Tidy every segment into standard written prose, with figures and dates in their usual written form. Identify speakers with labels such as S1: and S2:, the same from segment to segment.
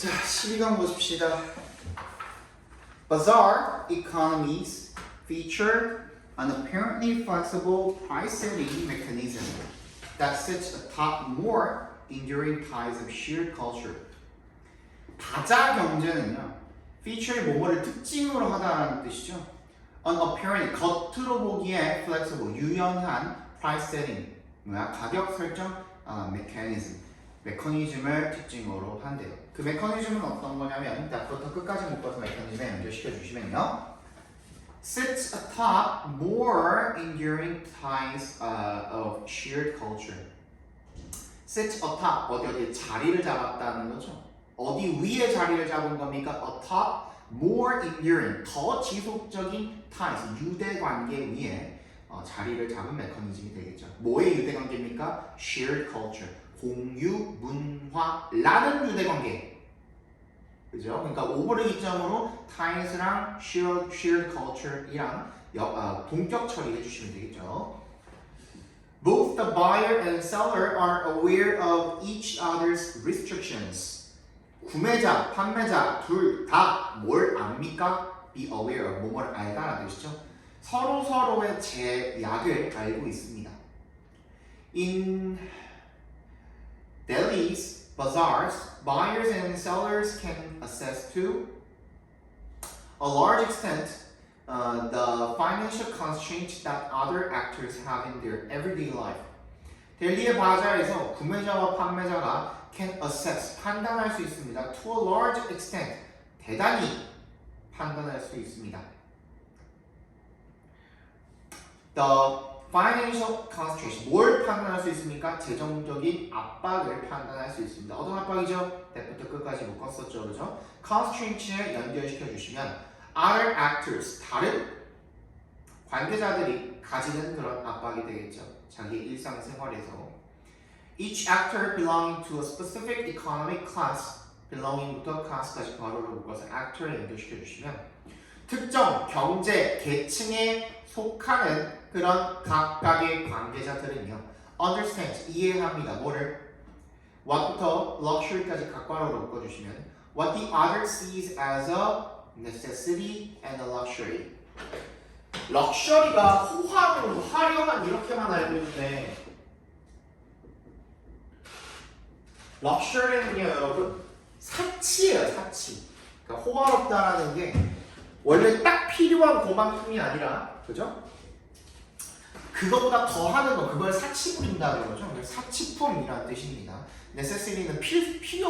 S1: 자, 12강 보십시다. Bazaar economies feature an apparently flexible price-setting mechanism that sits atop more enduring ties of shared culture. 바자 경제는요, feature의 뭐뭐를 특징으로 하다라는 뜻이죠. An apparent 겉으로 보기에 flexible 유연한 price setting 뭐야 가격 설정 메커니즘을 특징으로 한대요. 그 메커니즘은 어떤 거냐면 앞부터 끝까지 묶어서 메커니즘에 연결시켜 주시면요. Sits atop more enduring ties of shared culture. Sits atop 어디에 자리를 잡았다는 거죠. 어디 위에 자리를 잡은 겁니까? Atop more enduring 더 지속적인 ties 유대 관계 위에 자리를 잡은 메커니즘이 되겠죠. 뭐의 유대 관계입니까? Shared culture 공유 문화라는 유대 관계. 그죠? 그러니까 오버를 기점으로 ties랑 shared culture이랑 동격 처리해 주시면 되겠죠. Both the buyer and seller are aware of each other's restrictions. 구매자, 판매자 둘 다 뭘 압니까? Be aware of 뭐뭐를 알다라는 뜻이죠. 서로의 제약을 알고 있습니다. In delis, bazaars, buyers and sellers can assess to a large extent the financial constraints that other actors have in their everyday life. 델리의 바자에서 구매자와 판매자가 can assess, 판단할 수 있습니다. To a large extent, 대단히 판단할 수 있습니다. The financial constraints, 뭘 판단할 수 있습니까? 재정적인 압박을 판단할 수 있습니다. 어떤 압박이죠? 때부터 끝까지 묶었었죠, 그죠? constraints에 연결시켜 주시면 other actors, 다른 관계자들이 가지는 그런 압박이 되겠죠. 자기 일상생활에서 each actor belonging to a specific economic class, belonging부터 class까지 괄호를 묶어서 actor에 연결시켜 주시면 특정 경제 계층에 속하는 그런 각각의 관계자들은요 understand, 이해합니다. 뭐를? what부터 luxury까지 각괄호로 묶어주시면 what the other sees as a necessity and a luxury. 럭셔리가 호황으로 화려한 이렇게만 알고 있는데 럭셔리는요 여러분 사치예요. 사치. 그러니까 호화롭다라는 게 원래 딱 필요한 그만큼이 아니라 그죠? 그것보다 더 하는 거, 그걸 사치 부린다는 거죠. 사치품이라는 뜻입니다. necessity는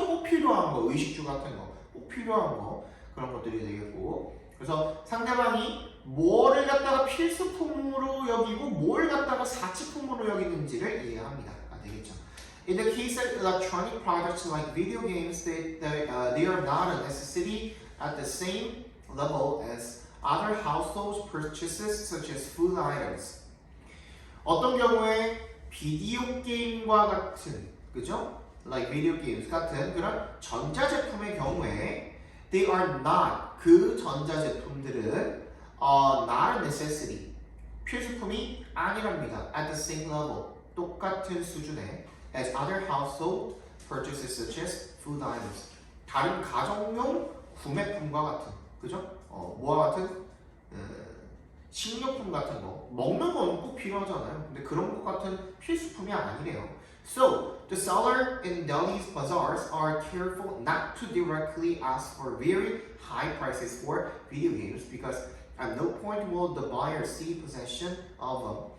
S1: 꼭 필요한 거, 의식주 같은 거, 꼭 필요한 거, 그런 것들이 되겠고. 그래서 상대방이 뭐를 갖다가 필수품으로 여기고 뭘 갖다가 사치품으로 여기는지를 이해합니다. 되겠죠. In the case of electronic products like video games, they are not a necessity at the same level as other household purchases such as food items. 어떤 경우에 비디오 게임과 같은, 그죠? Like video games 같은 그런 전자제품의 경우에 they are not, 그 전자제품들은 not a necessity, 필수품이 아니랍니다. At the same level, 똑같은 수준에 as other household purchases such as food items, 다른 가정용 구매품과 같은, 그죠? 뭐와 같은? 식료품 같은 거, 먹는 건 꼭 필요하잖아요. 근데 그런 것 같은 필수품이 아니래요. So, the seller in Delhi's bazaars are careful not to directly ask for very high prices for video games because at no point will the buyer see possession of them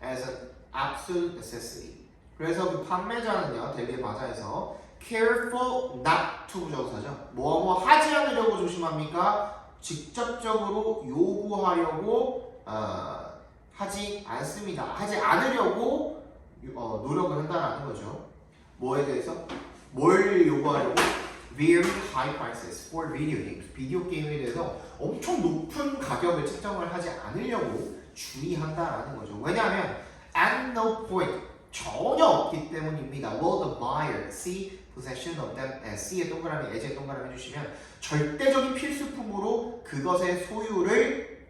S1: as an absolute necessity. 그래서 그 판매자는요, 델리 바자에서 careful not to 부정사죠. 뭐 하지 않으려고 조심합니까? 직접적으로 요구하려고 하지 않습니다. 하지 않으려고 노력을 한다는 거죠. 뭐에 대해서? 뭘 요구하려고? Very high prices for video games. 비디오 게임에 대해서 엄청 높은 가격을 책정을 하지 않으려고 주의한다라는 거죠. 왜냐하면 at no point, 전혀 없기 때문입니다. Will the buyer see possession of them as C의 동그라미, as의 동그라미 해주시면 절대적인 필수품으로 그것의 소유를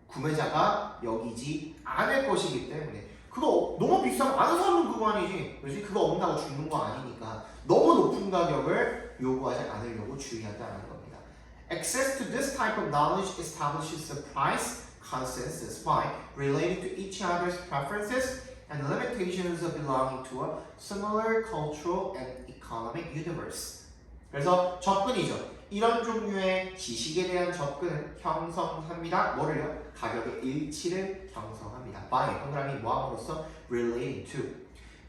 S1: 구매자가 여기지 않을 것이기 때문에 그거 너무 비싸면 안 사면 그거 아니지. 그렇지? 그거 없는다고 죽는 거 아니니까 너무 높은 가격을 요구하지 않으려고 주의한다는 겁니다. Access to this type of knowledge establishes the price consensus by relating to each other's preferences and limitations of belonging to a similar cultural and economic universe. 그래서 접근이죠. 이런 종류의 지식에 대한 접근은 형성합니다. 뭐를요? 가격의 일치를 형성합니다. by 동그라미 뭐함으로써 relating to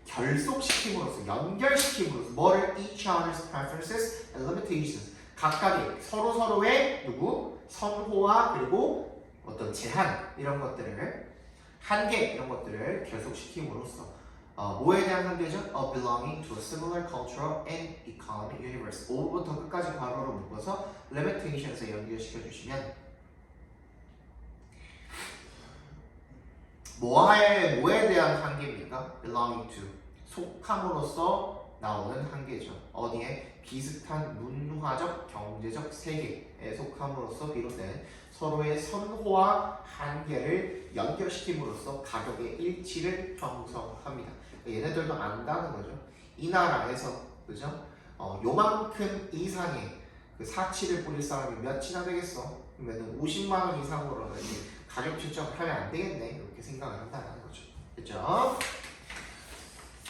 S1: 결속시킴으로써 연결시킴으로써 뭐를 each other's preferences and limitations 각각의 서로서로의 누구? 선호와 그리고 어떤 제한 이런 것들을 한계 이런 것들을 결속시킴으로써 뭐에 대한 한계죠? belonging to a similar cultural and economic universe. 5부터 끝까지 괄호로 묶어서 limitations에 연결시켜 주시면 뭐에 대한 한계입니까? belonging to 속함으로써 나오는 한계죠. 어디에? 비슷한 문화적, 경제적 세계에 속함으로써 비롯된 서로의 선호와 한계를 연결시킴으로써 가격의 일치를 형성합니다. 얘네들도 안다는 거죠. 이 나라에서 그죠? 요만큼 이상의 그 사치를 뿌릴 사람이 몇이나 되겠어? 그러면 50만 원 이상으로는 가격 측정을 하면 안 되겠네. 이렇게 생각을 한다는 거죠. 그죠?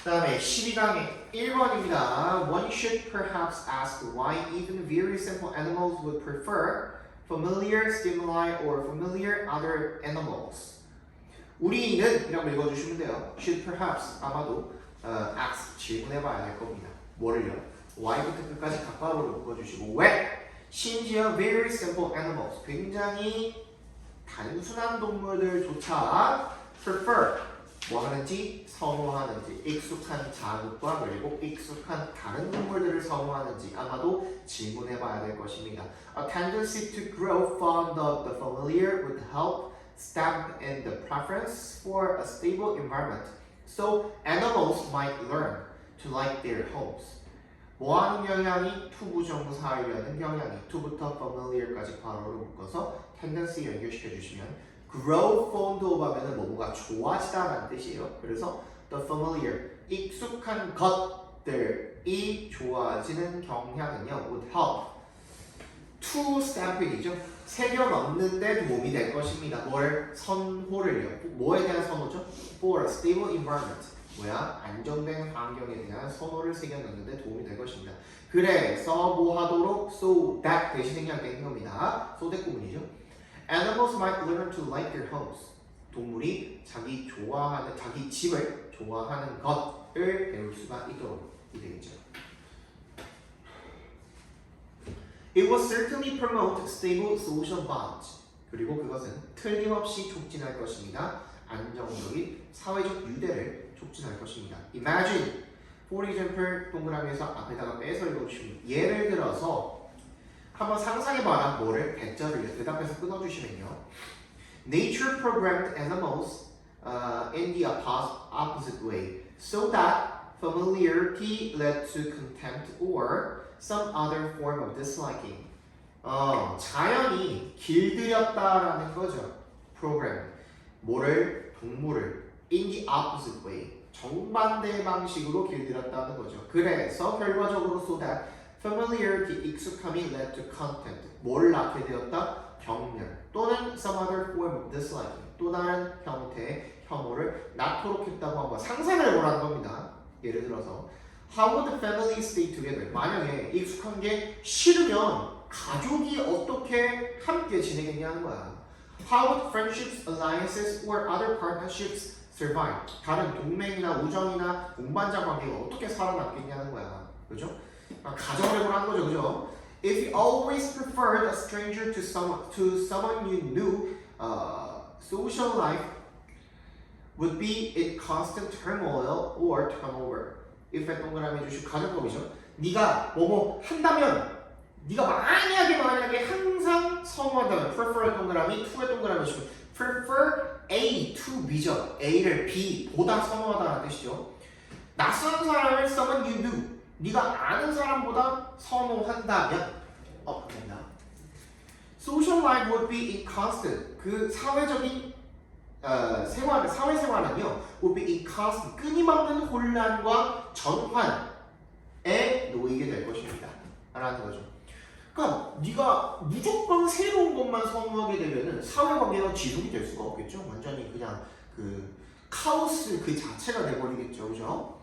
S1: 그 다음에 12강의 1번입니다. One should perhaps ask why even very simple animals would prefer familiar stimuli or familiar other animals. 우리는 이라고 읽어주시면 돼요. Should perhaps 아마도 ask 질문해봐야 될 겁니다. 뭐를요? Why부터 끝까지 각각으로 묶어주시고 왜? 심지어 very simple animals 굉장히 단순한 동물들조차 prefer 뭐 하는지 선호하는지 익숙한 자극과 그리고 익숙한 다른 동물들을 선호하는지 아마도 질문해봐야 될 것입니다. A tendency to grow fond of the familiar would help stamp in the preference for a stable environment. So animals might learn to like their homes. 뭐하는 경향이 투부정사하려는 경향이 to부터 familiar까지 괄호로 묶어서 tendency 연결시켜 주시면 grow fond of 하면은 뭐가 좋아지다라는 뜻이에요. 그래서 the familiar 익숙한 것들이 좋아지는 경향은요 would help to stamping이죠. 새겨 넣는데 도움이 될 것입니다. 뭘? 선호를요. 뭐에 대한 선호죠? for a stable environment. 뭐야? 안정된 환경에 대한 선호를 새겨 넣는데 도움이 될 것입니다. 그래서 뭐 하도록? so that 대신 생략된 겁니다. so that 구문이죠. Animals might learn to like their homes. 동물이 자기 집을 좋아하는 것을 배울 수가 있도록 되겠죠. It will certainly promote stable social bonds. 그리고 그것은 틀림없이 촉진할 것입니다. 안정적인 사회적 유대를 촉진할 것입니다. Imagine, for example, 동그라미에서 앞에다가 빼서 읽어주시면 예를 들어서 한번 상상해봐라. 뭐를? 대절을 대답해서 끊어주시면요. Nature programmed animals in the opposite way, so that familiarity led to contempt or some other form of disliking. 자연이 길들였다라는 거죠. program. 뭐를? 동물을 in the opposite way. 정반대 방식으로 길들였다는 거죠. 그래서 결과적으로 so that familiarity, 익숙함이 led to contempt. 뭘 낳게 되었다? 경멸 또는 some other form of disliking. 또 다른 형태의 혐오를 낳도록 했다고 한번 상상을 해보라는 겁니다. 예를 들어서 How would the family stay together? 만약에 익숙한 게 싫으면 가족이 어떻게 함께 지내겠냐는 거야. How would friendships, alliances, or other partnerships survive? 다른 동맹이나 우정이나 동반자 관계가 어떻게 살아남겠냐는 거야. 그죠? 가정을 해보라는 거죠, 그죠? If you always preferred a stranger to someone you knew, social life would be in constant turmoil or turnover. If에 동그라미 주시고 가정법이죠. 네가 뭐뭐 한다면, 네가 만약에 항상 선호한다면, prefer 동그라미, to의 동그라미 주시고, prefer A to B죠. A를 B보다 선호하다는 뜻이죠. 낯선 사람을 someone you knew. 네가 아는 사람보다 선호한다면 됩니다. Social life would be inconstant. 그 사회적인 사회생활은요 will be in constant 끊임없는 혼란과 전환에 놓이게 될 것입니다 라는 거죠. 그러니까 네가 무조건 새로운 것만 선호하게 되면은 사회관계가 지속이 될 수가 없겠죠. 완전히 그냥 그 카오스 그 자체가 돼버리겠죠, 그죠?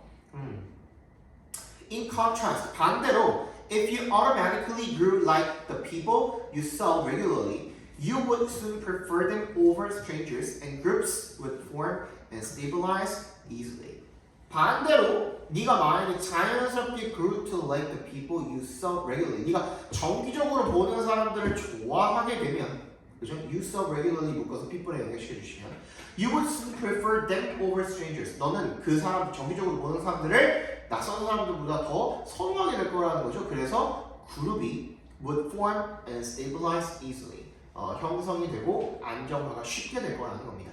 S1: In contrast, 반대로, if you automatically grew like the people you saw regularly, you would soon prefer them over strangers, and groups would form and stabilize easily. 반대로, 네가 만약에 자연스럽게 grew to like the people you saw regularly, 네가 정기적으로 보는 사람들을 좋아하게 되면, 그죠? You saw regularly 묶어서 people에 연결시켜 주시면, you would soon prefer them over strangers. 너는 그 사람 정기적으로 보는 사람들을 낯선 사람들보다 더 선호하게 될 거라는 거죠. 그래서 그룹이 would form and stabilize easily. 형성이 되고 안정화가 쉽게 될 거라는 겁니다.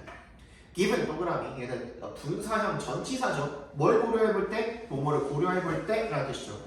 S1: given 동그라미 얘는 분사형 전치사죠. 뭘 고려해 볼 때? 뭐뭐를 고려해 볼 때라는 뜻이죠.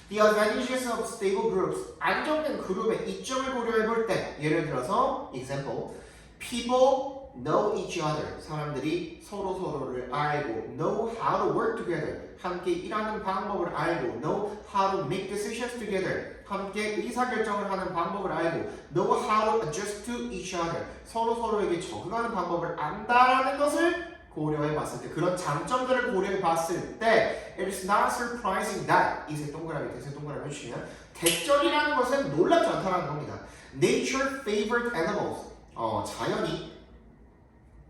S1: The advantages of stable groups. 안정된 그룹의 이점을 고려해 볼 때, 예를 들어서 example, people know each other. 사람들이 서로 서로를 알고 know how to work together. 함께 일하는 방법을 알고 know how to make decisions together. 함께 의사결정을 하는 방법을 알고 know how to adjust to each other. 서로 서로에게 적응하는 방법을 안다라는 것을 고려해 봤을 때, 그런 장점들을 고려해 봤을 때 it is not surprising that 이세 동그라미 대세 동그라미 해주시면 대절이라는 것은 놀랍지 않다는 겁니다. Nature favored animals. 자연이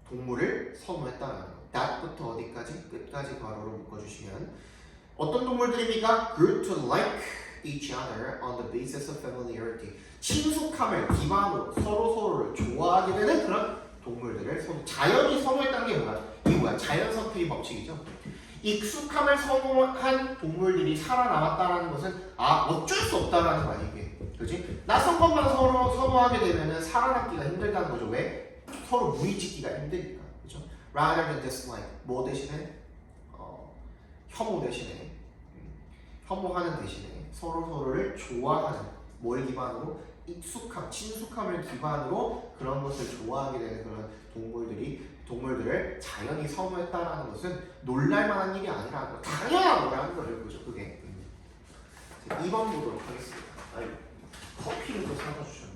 S1: 동물을 선호했다는 거. that부터 어디까지? 끝까지 괄호로 묶어주시면 어떤 동물들입니까? grew to like each other on the basis of familiarity. 친숙함을 기반으로 서로 서로를 좋아하게 되는 그런 동물들을 자연이 선호했다는 게 뭐야? 이게 뭐야? 자연 선택의 법칙이죠. 익숙함을 선호한 동물들이 살아남았다는 것은 어쩔 수 없다라는 거 아니에요, 이게. 그렇지? 낯선 것만 서로 선호하게 되면은 살아남기가 힘들다는 거죠. 왜? 서로 무의짓기가 힘드니까. 그렇죠? Rather than dislike. 뭐 대신에? 혐오 대신에. 혐오하는 대신에 서로 서로를 좋아하는 뭘 기반으로? 익숙함, 친숙함을 기반으로 그런 것을 좋아하게 되는 그런 동물들을 자연이 선호했다라는 것은 놀랄만한 일이 아니라는 거, 당연한 거라는 거죠, 그죠? 그게. 2번 보도록 하겠습니다. 아이고, 커피를 또 사다 주셨네요.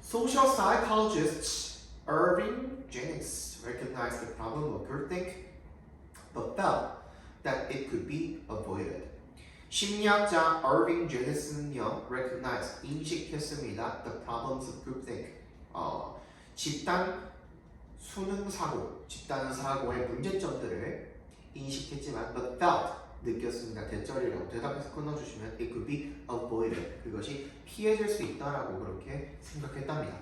S1: Social psychologist Irving Jennings recognized the problem of groupthink, but felt that it could be avoided. 심리학자 Irving Jennings은요, recognize, 인식했습니다. The problems of groupthink. 집단 수능 사고, 집단 사고의 문제점들을 인식했지만, but felt, 느꼈습니다. 대절이라고 대답해서 끊어주시면 it could be avoided. 그것이 피해질 수 있다라고 그렇게 생각했답니다.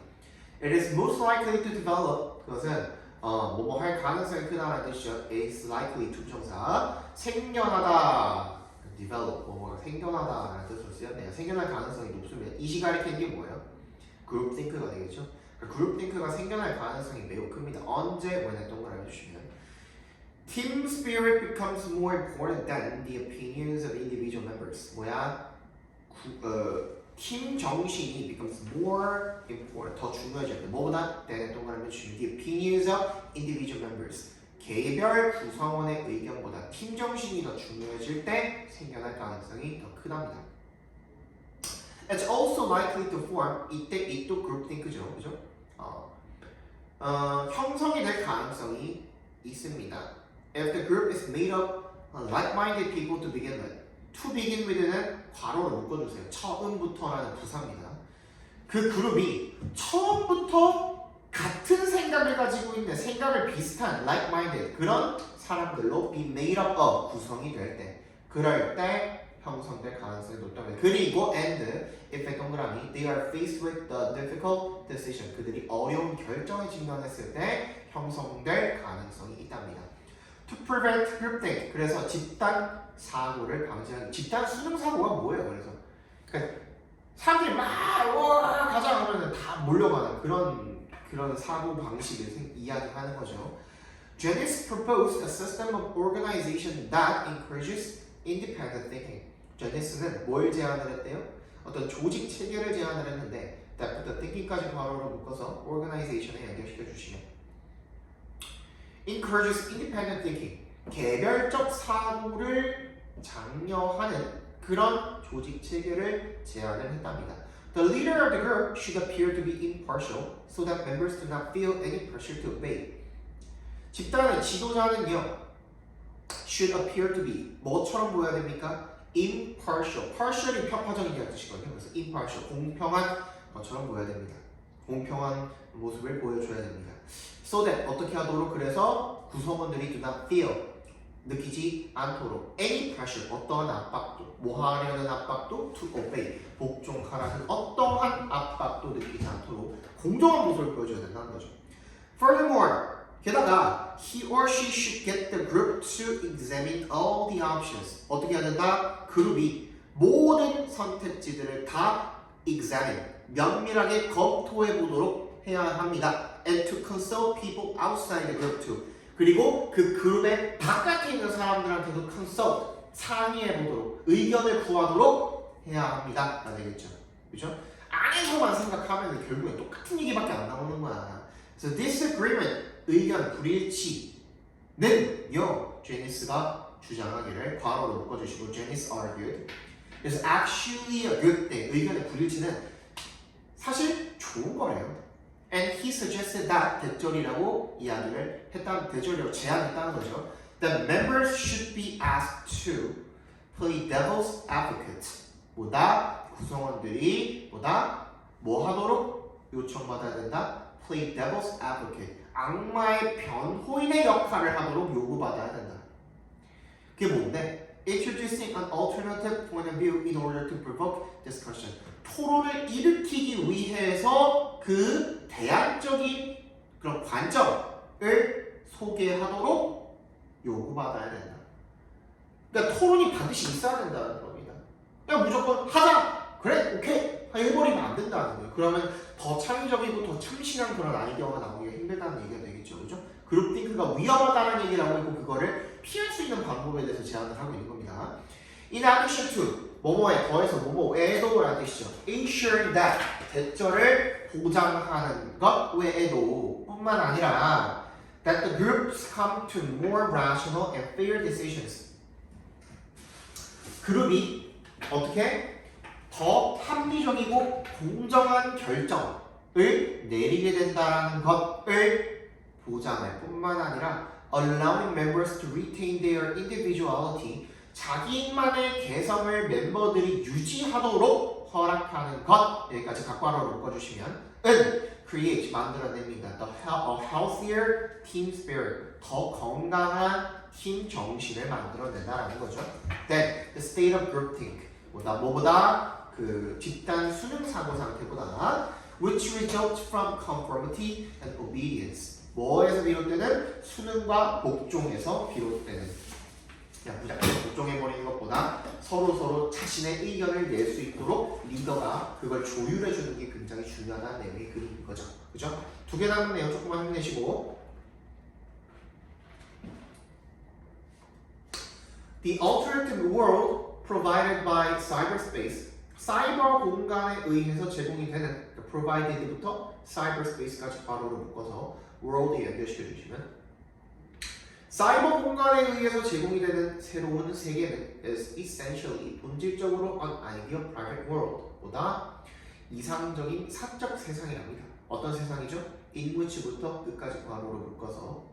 S1: It is most likely to develop. 그것은 뭐뭐 할 가능성이 크다라는 뜻이죠. is likely to 부정사. 생겨나다. develop. 뭐뭐가 생겨나다라는 뜻으로 쓰였네요. 생겨날 가능성이 높습니다. 이 시간에 캔 게 뭐예요? group think가 되겠죠. group think가 생겨날 가능성이 매우 큽니다. 언제? when에 동그라미 주시면 Team spirit becomes more important than the opinions of individual members. 뭐야? 팀 정신이 becomes more important. 더 중요해질 때. 뭐보다? than 동그라미 주시면 the opinions of individual members. 개별 구성원의 의견보다 팀 정신이 더 중요해질 때 생겨날 가능성이 더 크답니다. It's also likely to form. 이때 이 또 groupthink죠, 그죠? 형성이 될 가능성이 있습니다. If the group is made up of like-minded people to begin with. To begin with는 괄호를 묶어주세요. 처음부터라는 부사입니다. 그 그룹이 처음부터 같은 생각을 가지고 있는 생각을 비슷한 like-minded 그런 사람들로 be made up of 구성이 될 때, 그럴 때 형성될 가능성이 높답니다. 그리고 and if 동그라미 they are faced with the difficult decision. 그들이 어려운 결정에 직면했을 때 형성될 가능성이 있답니다. To prevent groupthink. 그래서 집단 사고를 방지하는 집단 수능 사고가 뭐예요? 그래서 그러니까 사람들이 막 와 가자 하면 다 몰려가는 그런 사고 방식을 이야기하는 거죠. Janice proposed a system of organization that encourages independent thinking. 제니스는 뭘 제안을 했대요? 어떤 조직 체계를 제안을 했는데 that부터 thinking까지 괄호로 묶어서 organization에 연결시켜 주시면 encourages independent thinking. 개별적 사고를 장려하는 그런 조직 체계를 제안을 했답니다. The leader of the group should appear to be impartial so that members do not feel any pressure to obey. 집단의 지도자는요, should appear to be 뭐처럼 보여야 됩니까? impartial. partial이 편파적이라는 뜻이거든요. 그래서 impartial, 공평한 것처럼 보여야 됩니다. 공평한 모습을 보여줘야 됩니다. So that 어떻게 하도록 그래서 구성원들이 do not feel 느끼지 않도록 any pressure 어떠한 압박도 뭐 하려는 압박도 to obey 복종하라는 어떠한 압박도 느끼지 않도록 공정한 모습을 보여줘야 된다는 거죠. Furthermore 게다가 he or she should get the group to examine all the options 어떻게 해야 된다? 그룹이 모든 선택지들을 다 examine 면밀하게 검토해 보도록 해야 합니다. And to consult people outside the group too. 그리고 그 그룹의 바깥에 있는 사람들한테도 consult, 상의해보도록, 의견을 구하도록 해야 합니다. 라 되겠죠. 그죠? 안에서만 생각하면 결국엔 똑같은 얘기밖에 안 나오는 거야. So disagreement, 의견 불일치는요, 제니스가 주장하기를 괄호로 묶어주시고 Janice argued is actually a good thing. 의견의 불일치는 사실 좋은 거래요. And he suggested that 대절이라고 이야기를 했다는 대절이라고 제안했다는 거죠. The members should be asked to play devil's advocate. 보다 구성원들이 보다 뭐 하도록 요청받아야 된다? Play devil's advocate. 악마의 변호인의 역할을 하도록 요구받아야 된다. 그게 뭔데? Introducing an alternative point of view in order to provoke discussion. 토론을 일으키기 위해서 그 대안적인 그런 관점을 소개하도록 요구받아야 된다. 그러니까 토론이 반드시 있어야 된다는 겁니다. 그냥 무조건 하자! 그래? 오케이! 해버리면 안 된다는 거예요. 그러면 더 창의적이고 더 참신한 그런 아이디어가 나오기가 힘들다는 얘기가 되겠죠. 그죠? 그룹띵크가 위험하다는 얘기를 하고 있고 그거를 피할 수 있는 방법에 대해서 제안을 하고 있는 겁니다. In addition to 뭐뭐에 더해서 뭐뭐에도 라는 뜻이죠. Ensuring that 대절을 보장하는 것 외에도 뿐만 아니라 that the groups come to more rational and fair decisions. 그룹이 어떻게 더 합리적이고 공정한 결정을 내리게 된다는 것을 보장할 뿐만 아니라 allowing members to retain their individuality 자기만의 개성을 멤버들이 유지하도록 허락하는 것 여기까지 각괄호로 묶어주시면 create 만들어냅니다. A healthier team spirit 더 건강한 팀 정신을 만들어낸다라는 거죠. Then the state of groupthink 뭐보다 그 집단 수능 사고 상태보다 which results from conformity and obedience 뭐에서 비롯되는 수능과 복종에서 비롯되는 그냥 무작정 복종해버리는 것보다 서로 자신의 의견을 낼 수 있도록 리더가 그걸 조율해주는 게 굉장히 중요하다는 내용의 글인 거죠. 그죠? 두 개 남은 내용 조금만 힘내시고 The alternative world provided by cyberspace 사이버 공간에 의해서 제공이 되는 provided부터 cyberspace까지 바로로 묶어서 world에 연결시켜 주시면 사이버 공간에 의해서 제공이 되는 새로운 세계는 is essentially 본질적으로 an ideal private world보다 이상적인 사적 세상이랍니다. 어떤 세상이죠? in which부터 끝까지 괄호로 묶어서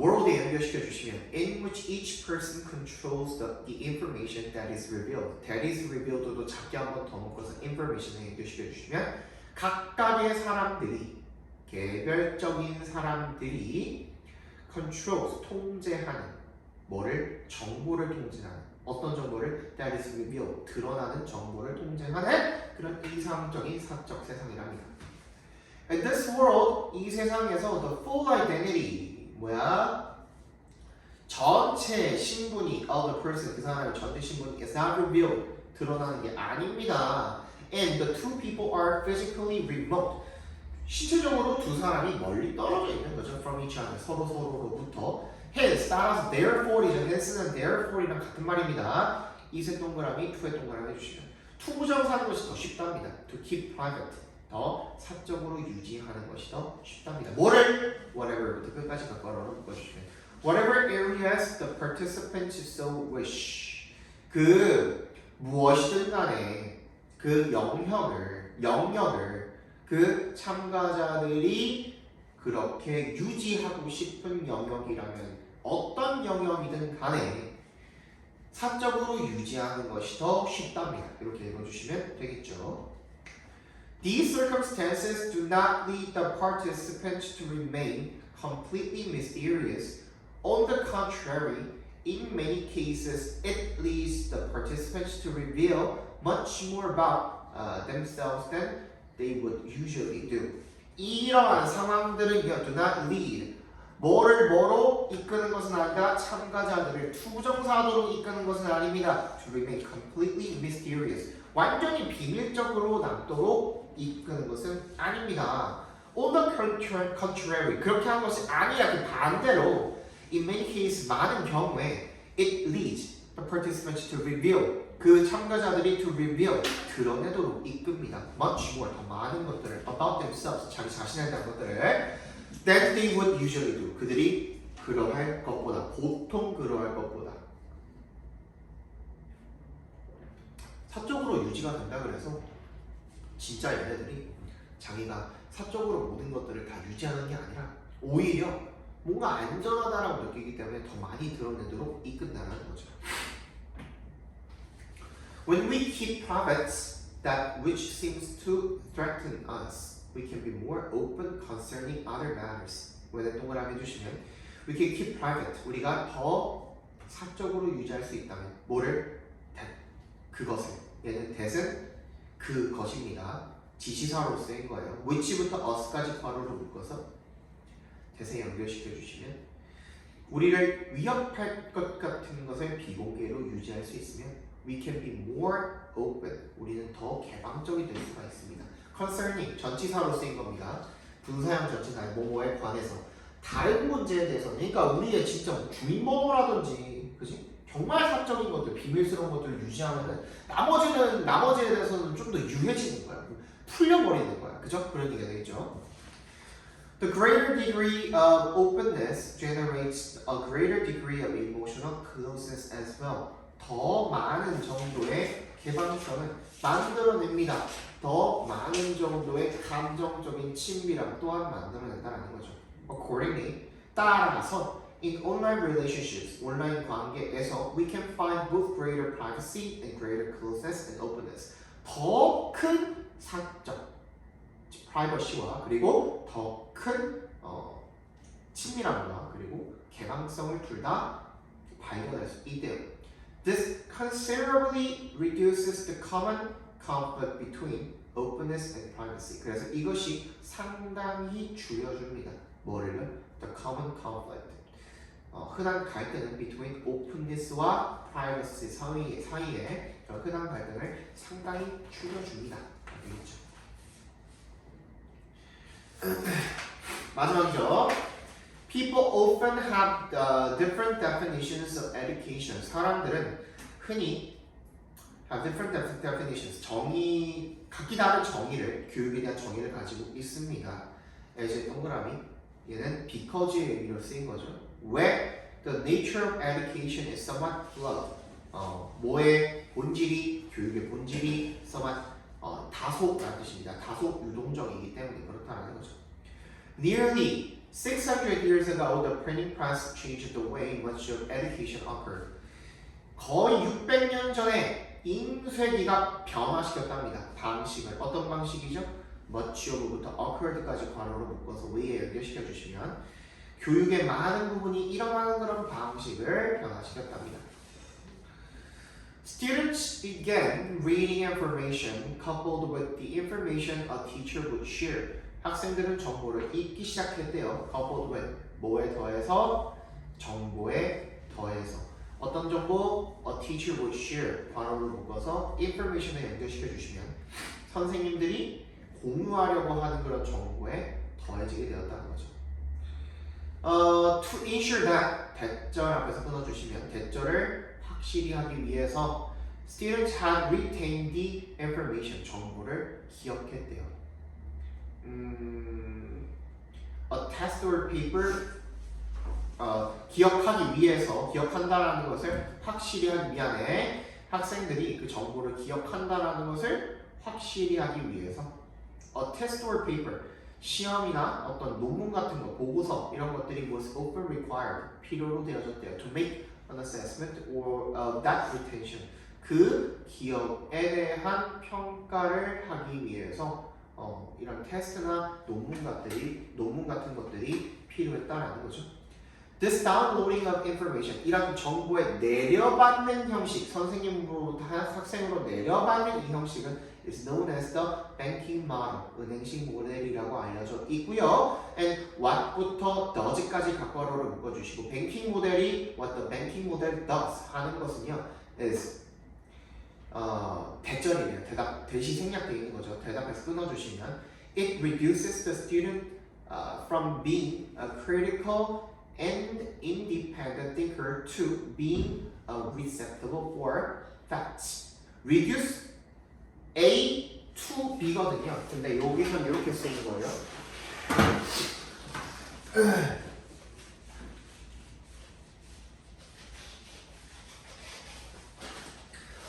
S1: world에 연결시켜 주시면 in which each person controls the information that is revealed. that is revealed도 작게 한 번 더 묶어서 information에 연결시켜 주시면 각각의 사람들이 개별적인 사람들이 controls 통제하는 뭐를 정보를 통제하는 어떤 정보를 that is revealed 드러나는 정보를 통제하는 그런 이상적인 사적 세상이랍니다. In this world 이 세상에서 the full identity 뭐야? 전체 신분이 of the person 그 사람의 전체 신분이 is not revealed 드러나는 게 아닙니다. And the two people are physically remote. 신체적으로 두 사람이 멀리 떨어져 있는 거죠. From each other. 서로로부터. Hence, 따라서 therefore이죠. hence는 therefore이랑 같은 말입니다. 이세 동그라미, 투의 동그라미 해주시면 투부정사하는 것이 더 쉽답니다. To keep private. 더 사적으로 유지하는 것이 더 쉽답니다. 뭐를? Whatever부터 끝까지 가까워로 묶어주시면 Whatever areas the participants so wish. 그 무엇이든 간에 그 영역을 그 참가자들이 그렇게 유지하고 싶은 영역이라면 어떤 영역이든 간에 사적으로 유지하는 것이 더 쉽답니다. 이렇게 읽어주시면 되겠죠. These circumstances do not lead the participants to remain completely mysterious. On the contrary, in many cases, it leads the participants to reveal much more about themselves than they would usually do. 이러한 상황들은 do not lead. 뭐로 이끄는 것은 아니라 참가자들을 투부정사도로 이끄는 것은 아닙니다. To remain completely mysterious. 완전히 비밀적으로 남도록 이끄는 것은 아닙니다. On the contrary. 그렇게 한 것이 아니라 그 반대로 in many cases 많은 경우에 it leads the participants to reveal. 그 참가자들이 to reveal 드러내도록 이끕니다. Much more 더 많은 것들을 about themselves 자기 자신에 대한 것들을 that they would usually do. 그들이 그러할 것보다 보통 그러할 것보다 사적으로 유지가 된다 그래서 진짜 얘네들이 자기가 사적으로 모든 것들을 다 유지하는 게 아니라 오히려 뭔가 안전하다라고 느끼기 때문에 더 많이 드러내도록 이끈다는 거죠. When we keep private that which seems to threaten us, we can be more open concerning other matters. 왜 동그라미 해주시면 we can keep private. 우리가 더 사적으로 유지할 수 있다면 뭐를? that. 그것을. 얘는 that은 그것입니다. 지시사로 쓰인 거예요. which부터 us까지 괄호로 묶어서 that에 연결시켜 주시면 우리를 위협할 것 같은 것을 비공개로 유지할 수 있으면 we can be more open. 우리는 더 개방적이 될 수가 있습니다. concerning 전치사로 쓰인 겁니다. 분사형 전치사 뭐뭐에 관해서 다른 문제에 대해서는 그러니까 우리의 진짜 주민번호라든지 그지? 정말 사적인 것들, 비밀스러운 것들을 유지하면은 나머지에 대해서는 좀 더 유해지는 거야. 풀려버리는 거야. 그죠? 그런 얘기가 되겠죠. The greater degree of openness generates a greater degree of emotional closeness as well. 더 많은 정도의 개방성을 만들어냅니다. 더 많은 정도의 감정적인 친밀함 또한 만들어낸다는 거죠. Accordingly, 따라서 in online relationships, 온라인 관계에서 we can find both greater privacy and greater closeness and openness. 더 큰 사적, 프라이버시와 그리고 더 큰 친밀함과 그리고 개방성을 둘 다 발견할 수 있대요. This considerably reduces the common conflict between openness and privacy. 그래서 이것이 상당히 줄여줍니다. 뭐를요? The common conflict. 흔한 갈등은 between openness와 privacy 사이에 흔한 갈등을 상당히 줄여줍니다. 알겠죠? 마지막이죠. People often have different definitions of education. 사람들은 흔히 have different definitions. 각기 다른 정의를, 교육에 대한 정의를 가지고 있습니다. 이제 동그라미, 얘는 because의 의미로 쓰인 거죠. 왜? The nature of education is somewhat flawed. 뭐의 본질이, 교육의 본질이 somewhat 다소라는 뜻입니다. 다소 유동적이기 때문에 그렇다는 거죠. Nearly 600 years ago, the printing press changed the way much of education occurred. 거의 600년 전에 인쇄기가 변화시켰답니다. 방식을. 어떤 방식이죠? much of부터 occurred까지 괄호로 묶어서 way에 연결시켜 주시면 교육의 많은 부분이 일어나는 그런 방식을 변화시켰답니다. Students began reading information coupled with the information a teacher would share. 학생들은 정보를 읽기 시작했대요. coupled with 뭐에 더해서 정보에 더해서 어떤 정보? A teacher will share 괄호를 묶어서 information에 연결시켜 주시면 선생님들이 공유하려고 하는 그런 정보에 더해지게 되었다는 거죠. To ensure that 대절 앞에서 끊어주시면 대절을 확실히 하기 위해서 students had retained the information 정보를 기억했대요. A test or paper 기억하기 위해서 기억한다라는 것을 확실히 하기 위함에 학생들이 그 정보를 기억한다라는 것을 확실히 하기 위해서 a test or paper 시험이나 어떤 논문 같은 거 보고서 이런 것들이 was often required 필요로 되어졌대요. To make an assessment or that retention 그 기억에 대한 평가를 하기 위해서 이런 테스트나 논문 같은 것들이 필요했다라는 거죠. This downloading of information 이런 정보의 내려받는 형식 선생님으로부터 학생으로 내려받는 이 형식은 is known as the banking model 은행식 모델이라고 알려져 있고요. And what부터 does까지 각괄호를 묶어주시고 banking 모델이 what the banking model does 하는 것은요 is 대절이에요. 대답 대시 생략되어 있는 거죠. 대답에서 끊어주시면 it reduces the student from being a critical and independent thinker to being receptive for facts. Reduce A to B거든요. 근데 여기선 이렇게 쓰인 거예요.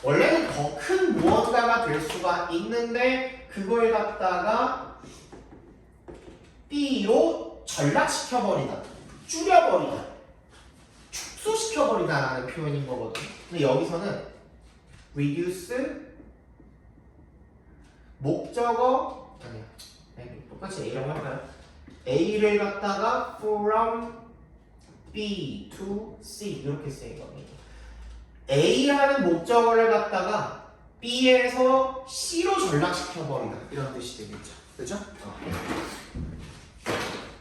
S1: 원래는 더 큰 무언가가 될 수가 있는데 그걸 갖다가 B로 전락시켜버리다, 줄여버리다, 축소시켜버리다라는 표현인 거거든요. 근데 여기서는 reduce 목적어 아니야 똑같이 A라고 할까요? A를 갖다가 from B to C 이렇게 쓰인 겁니다. A라는 목적어를 갖다가 B에서 C로 전락시켜버리다 이런 뜻이 되겠죠. 그죠?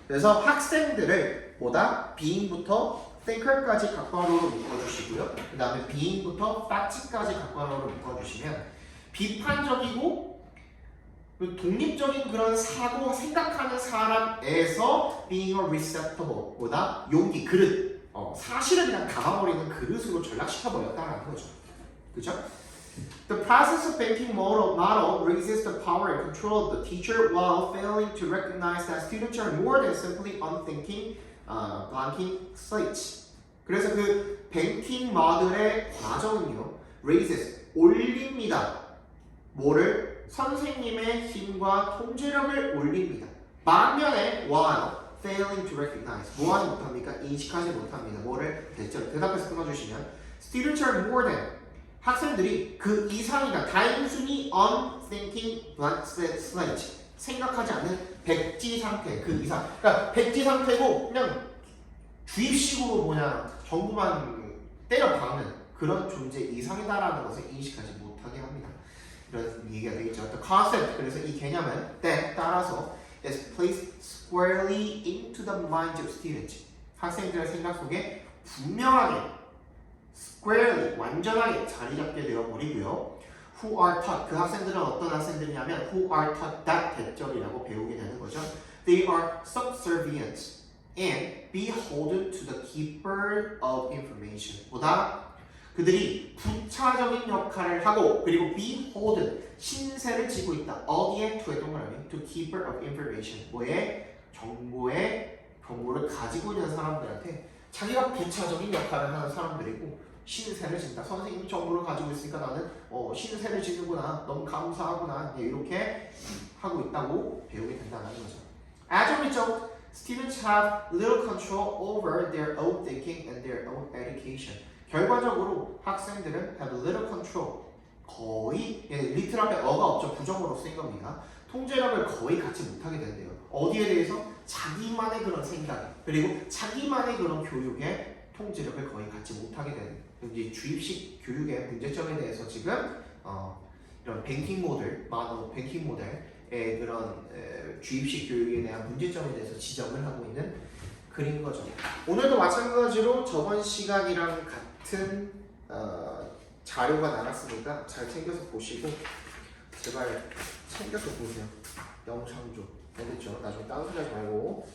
S1: 그래서 학생들을 보다 being부터 thinker까지 각괄호로 묶어주시고요. 그 다음에 being부터 fact까지 각괄호로 묶어주시면 비판적이고 독립적인 그런 사고 생각하는 사람에서 being a receptacle 보다 용기 그릇 사실은 그냥 담아버리는 그릇으로 전락시켜버렸다는 거죠. 그죠? The process of banking model raises the power and control of the teacher while failing to recognize that students are more than simply unthinking, blanking slates. 그래서 그 banking model의 과정은요, raises 올립니다. 뭐를? 선생님의 힘과 통제력을 올립니다. 반면에 while failing to recognize 뭐하지 못합니까? 인식하지 못합니다. 뭐를? 대답해서 끊어주시면 students are more than 학생들이 그 이상이다. 단순히 unthinking blank slate 생각하지 않는 백지 상태 그 이상. 그러니까 백지 상태고 그냥 주입식으로 뭐냐 전부만 때려 박는 그런 존재 이상이다라는 것을 인식하지 못하게 합니다. 이런 얘기가 되겠죠. The concept 그래서 이 개념은 따라서 is placed squarely into the minds of students. 학생들의 생각 속에 분명하게 squarely 완전하게 자리 잡게 되어 버리고요. Who are taught 그 학생들은 어떤 학생들이냐면 who are taught that 대절이라고 배우게 되는 거죠. They are subservient and beholden to the keeper of information. 보다 그들이 부차적인 역할을 하고 그리고 beholden 신세를 지고 있다. 어디에? to의 동그라미 to keeper of information 뭐에? 정보를 가지고 있는 사람들한테 자기가 부차적인 역할을 하는 사람들이고 신세를 진다. 선생님이 정보를 가지고 있으니까 나는 신세를 지는구나. 너무 감사하구나. 이렇게 하고 있다고 배우게 된다는 거죠. As a result, students have little control over their own thinking and their own education. 결과적으로 학생들은 have little control. 거의 리틀 앞에 어가 없죠. 부정어로 쓰인 겁니다. 통제력을 거의 갖지 못하게 된대요. 어디에 대해서? 자기만의 그런 생각 그리고 자기만의 그런 교육에 통제력을 거의 갖지 못하게 되는 이제 주입식 교육의 문제점에 대해서 지금 이런 뱅킹 모델의 그런 주입식 교육에 대한 문제점에 대해서 지적을 하고 있는 글인 거죠. 오늘도 마찬가지로 저번 시간이랑 같은 자료가 나갔으니까 잘 챙겨서 보시고 제발 챙겨서 보세요. 영상조 알겠죠? 나중에 다운로드 하지 말고